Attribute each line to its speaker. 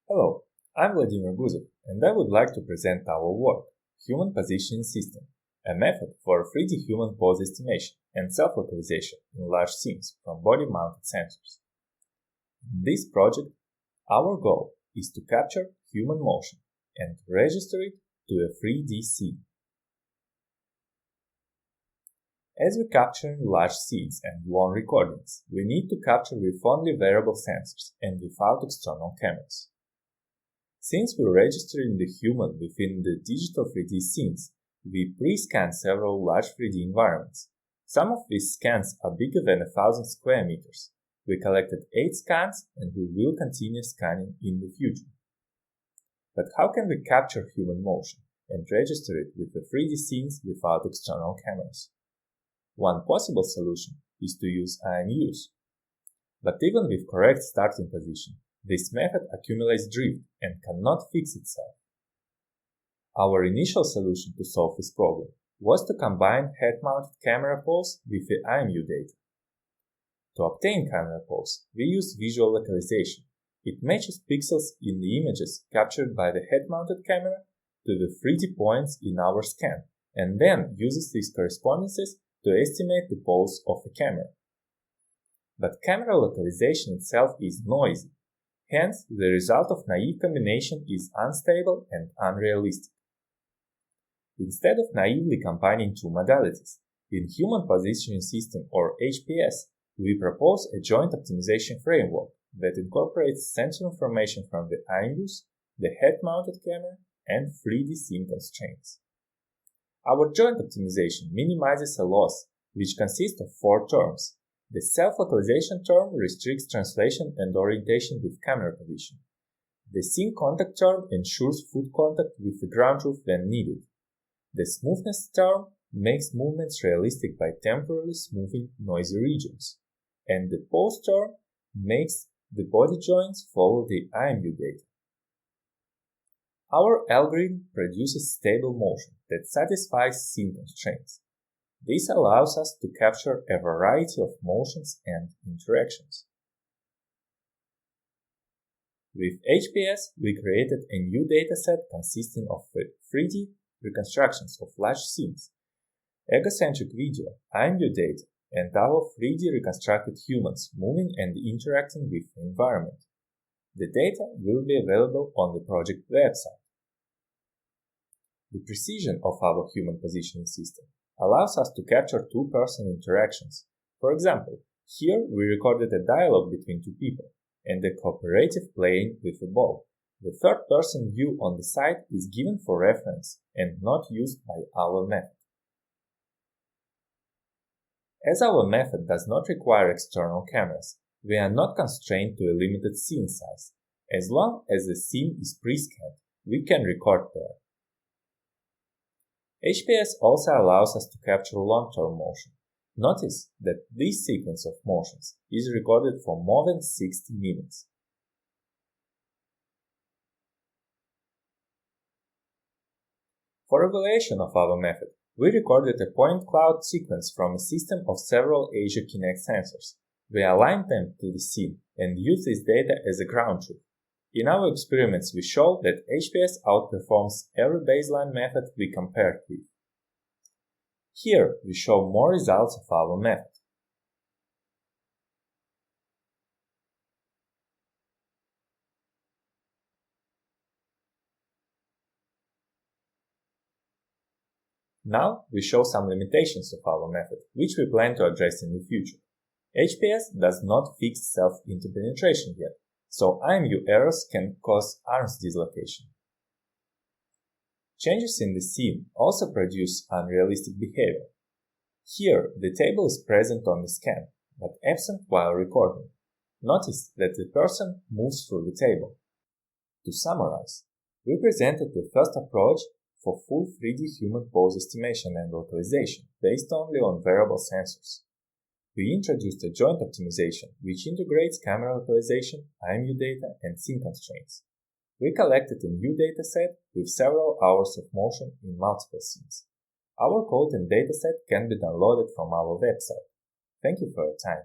Speaker 1: Hello, I'm Vladimir Guzov, and I would like to present our work, Human Positioning System, a method for 3D human pose estimation and self-localization in large scenes from body-mounted sensors. In this project, our goal is to capture human motion and register it to a 3D scene. As we capture in large scenes and long recordings, we need to capture with only variable sensors and without external cameras. Since we register in the human within the digital 3D scenes, we pre-scan several large 3D environments. Some of these scans are bigger than 1,000 square meters. We collected 8 scans and we will continue scanning in the future. But how can we capture human motion and register it with the 3D scenes without external cameras? One possible solution is to use IMUs. But even with correct starting position, this method accumulates drift and cannot fix itself. Our initial solution to solve this problem was to combine head-mounted camera pose with the IMU data. To obtain camera pose, we use visual localization. It matches pixels in the images captured by the head-mounted camera to the 3D points in our scan, and then uses these correspondences to estimate the pose of a camera. But camera localization itself is noisy, hence the result of naive combination is unstable and unrealistic. Instead of naively combining two modalities, in Human Positioning System or HPS, we propose a joint optimization framework that incorporates sensor information from the IMUs, the head-mounted camera, and 3D scene constraints. Our joint optimization minimizes a loss, which consists of 4 terms. The self-localization term restricts translation and orientation with camera position. The scene contact term ensures foot contact with the ground truth when needed. The smoothness term makes movements realistic by temporarily smoothing noisy regions. And the pose term makes the body joints follow the IMU data. Our algorithm produces stable motion that satisfies scene constraints. This allows us to capture a variety of motions and interactions. With HPS, we created a new dataset consisting of 3D reconstructions of large scenes, egocentric video, IMU data, and our 3D reconstructed humans moving and interacting with the environment. The data will be available on the project website. The precision of our human positioning system allows us to capture two-person interactions. For example, here we recorded a dialogue between two people and a cooperative playing with a ball. The third-person view on the side is given for reference and not used by our method. As our method does not require external cameras, we are not constrained to a limited scene size. As long as the scene is pre-scanned, we can record there. HPS also allows us to capture long-term motion. Notice that this sequence of motions is recorded for more than 60 minutes. For evaluation of our method, we recorded a point cloud sequence from a system of several Asia Kinect sensors. We aligned them to the scene and used this data as a ground truth. In our experiments, we show that HPS outperforms every baseline method we compared with. Here, we show more results of our method. Now, we show some limitations of our method, which we plan to address in the future. HPS does not fix self-interpenetration yet, so IMU errors can cause arms dislocation. Changes in the scene also produce unrealistic behavior. Here, the table is present on the scan, but absent while recording. Notice that the person moves through the table. To summarize, we presented the first approach for full 3D human pose estimation and localization based only on variable sensors. We introduced a joint optimization which integrates camera localization, IMU data, and scene constraints. We collected a new dataset with several hours of motion in multiple scenes. Our code and dataset can be downloaded from our website. Thank you for your time.